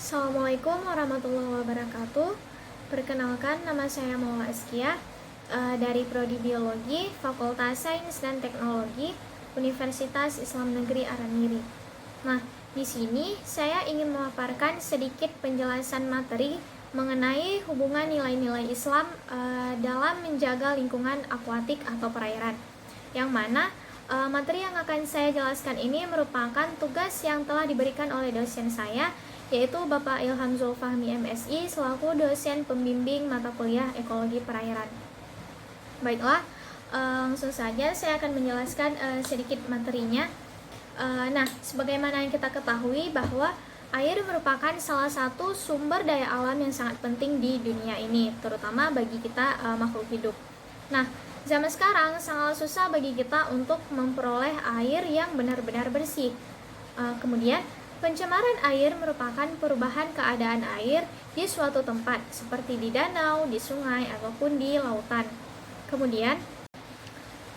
Assalamualaikum warahmatullahi wabarakatuh. Perkenalkan, nama saya Maula Askia dari Prodi Biologi, Fakultas Sains dan Teknologi, Universitas Islam Negeri Araniri. Nah, di sini saya ingin memaparkan sedikit penjelasan materi mengenai hubungan nilai-nilai Islam dalam menjaga lingkungan akuatik atau perairan. Yang mana materi yang akan saya jelaskan ini merupakan tugas yang telah diberikan oleh dosen saya, yaitu Bapak Ilham Zulfahmi MSI selaku dosen pembimbing mata kuliah Ekologi Perairan. Baiklah, langsung saja saya akan menjelaskan sedikit materinya. Nah, sebagaimana yang kita ketahui bahwa air merupakan salah satu sumber daya alam yang sangat penting di dunia ini, terutama bagi kita makhluk hidup. Nah, zaman sekarang sangat susah bagi kita untuk memperoleh air yang benar-benar bersih. Kemudian, pencemaran air merupakan perubahan keadaan air di suatu tempat, seperti di danau, di sungai, ataupun di lautan. Kemudian,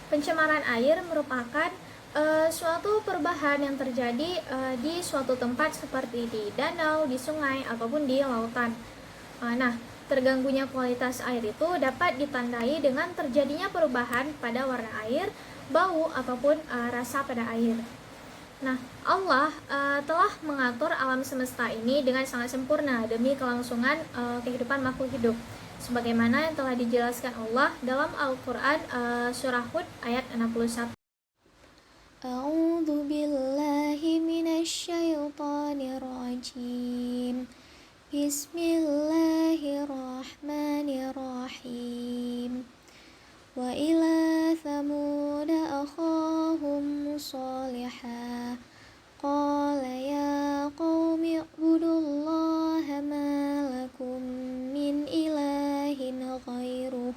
pencemaran air merupakan suatu perubahan yang terjadi di suatu tempat seperti di danau, di sungai, ataupun di lautan. Nah, terganggunya kualitas air itu dapat ditandai dengan terjadinya perubahan pada warna air, bau, ataupun rasa pada air. Nah, Allah telah mengatur alam semesta ini dengan sangat sempurna demi kelangsungan kehidupan makhluk hidup, sebagaimana yang telah dijelaskan Allah dalam Al-Quran surah Hud ayat 61. A'udzu billahi minasyaitonir rajim. Bismillahirrahmanirrahim. Wa ila thamud akhahum salihah. Qala ya qaumi ibudullaha ma lakum min ilahin ghairuh.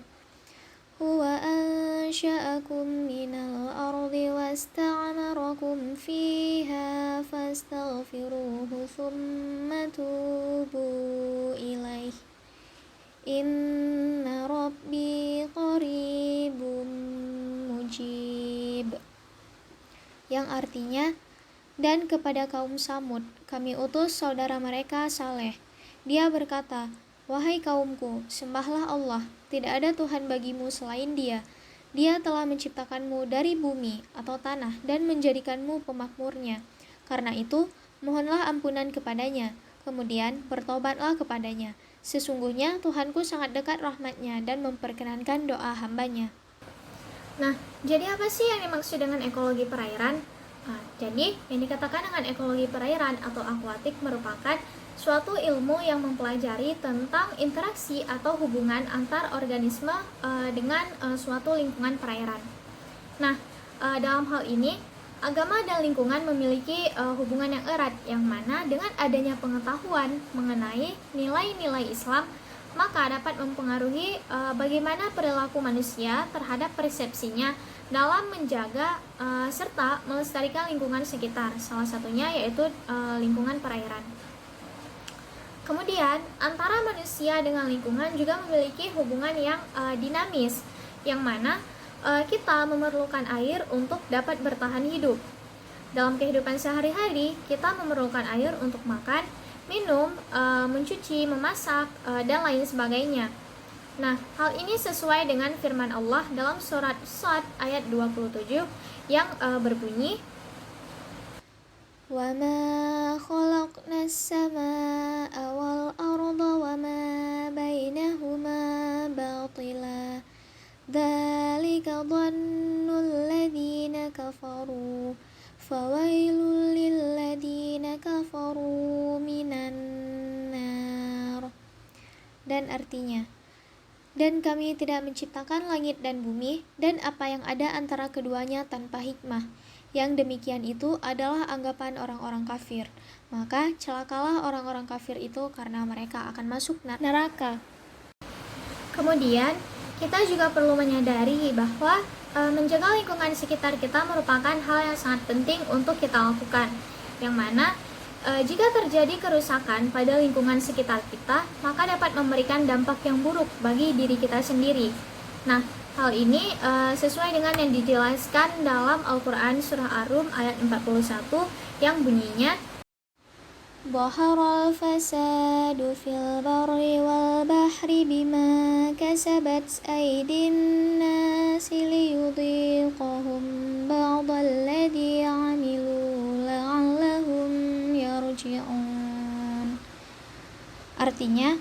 Huwa ansha'akum minal ardi wasta'amarakum fiha fastaghfiruhu thumma tubu ilaih. Inna rabbi qaribun mujib. Yang artinya, dan kepada kaum Samud kami utus saudara mereka Saleh. Dia berkata, wahai kaumku, sembahlah Allah, tidak ada Tuhan bagimu selain Dia. Dia telah menciptakanmu dari bumi atau tanah dan menjadikanmu pemakmurnya. Karena itu, mohonlah ampunan kepadanya, kemudian bertobatlah kepadanya. Sesungguhnya Tuhanku sangat dekat rahmatnya dan memperkenankan doa hambanya. Nah, jadi apa sih yang dimaksud dengan ekologi perairan? Jadi, yang dikatakan dengan ekologi perairan atau akuatik merupakan suatu ilmu yang mempelajari tentang interaksi atau hubungan antar organisme dengan suatu lingkungan perairan. Nah, dalam hal ini, agama dan lingkungan memiliki hubungan yang erat, yang mana dengan adanya pengetahuan mengenai nilai-nilai Islam, maka dapat mempengaruhi bagaimana perilaku manusia terhadap persepsinya dalam menjaga serta melestarikan lingkungan sekitar, salah satunya yaitu lingkungan perairan. Kemudian, antara manusia dengan lingkungan juga memiliki hubungan yang dinamis, yang mana kita memerlukan air untuk dapat bertahan hidup. Dalam kehidupan sehari-hari, kita memerlukan air untuk makan, minum, mencuci, memasak, dan lain sebagainya. Nah, hal ini sesuai dengan firman Allah dalam surat Shad ayat 27 yang berbunyi, Wa ma khalaqnas samaa'a wal arda wa ma bainahuma batila. Dzalika dhannul ladzina kafaru. Fawailul lil ladzina kafaru minan nar. Dan artinya, dan kami tidak menciptakan langit dan bumi dan apa yang ada antara keduanya tanpa hikmah. Yang demikian itu adalah anggapan orang-orang kafir. Maka celakalah orang-orang kafir itu karena mereka akan masuk neraka. Kemudian, kita juga perlu menyadari bahwa menjaga lingkungan sekitar kita merupakan hal yang sangat penting untuk kita lakukan. Yang mana jika terjadi kerusakan pada lingkungan sekitar kita, maka dapat memberikan dampak yang buruk bagi diri kita sendiri. Nah, hal ini sesuai dengan yang dijelaskan dalam Al-Quran surah Ar-Rum ayat 41 yang bunyinya, ظهر الفساد في البر والبحر بما كسبت أيدي الناس ليذيقهم بعض الذي عملوا لعلهم يرجعون. Artinya,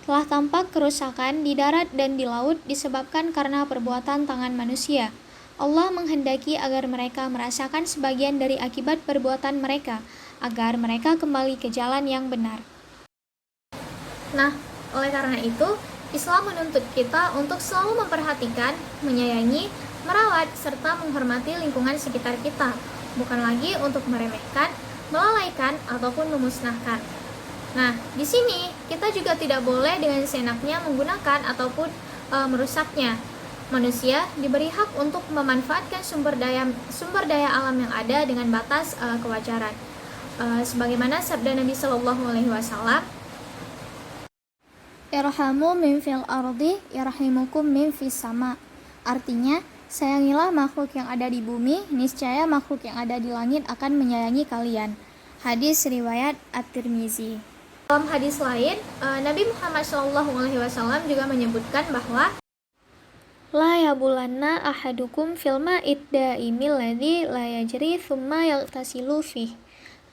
telah tampak kerusakan di darat dan di laut disebabkan karena perbuatan tangan manusia. Allah menghendaki agar mereka merasakan sebagian dari akibat perbuatan mereka, agar mereka kembali ke jalan yang benar. Nah, oleh karena itu, Islam menuntut kita untuk selalu memperhatikan, menyayangi, merawat, serta menghormati lingkungan sekitar kita, bukan lagi untuk meremehkan, melalaikan, ataupun memusnahkan. Nah, di sini kita juga tidak boleh dengan seenaknya menggunakan ataupun merusaknya. Manusia diberi hak untuk memanfaatkan sumber daya alam yang ada dengan batas kewajaran. Sebagaimana sabda Nabi Shallallahu Alaihi Wasallam, Irhamu min fil ardi yarhimukum min fis sama. Artinya, sayangilah makhluk yang ada di bumi, niscaya makhluk yang ada di langit akan menyayangi kalian. Hadis riwayat At-Tirmizi. Dalam hadis lain, Nabi Muhammad SAW juga menyebutkan bahwa La yabulanna ahadukum fil ma'id daimil ladzi la yajri thumma yaghtasilu fih.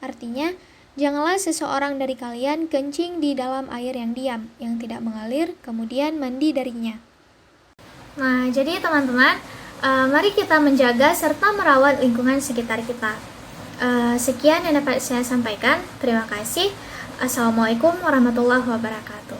Artinya, janganlah seseorang dari kalian kencing di dalam air yang diam, yang tidak mengalir, kemudian mandi darinya. Nah, jadi teman-teman, mari kita menjaga serta merawat lingkungan sekitar kita. Sekian yang dapat saya sampaikan. Terima kasih. Assalamualaikum warahmatullahi wabarakatuh.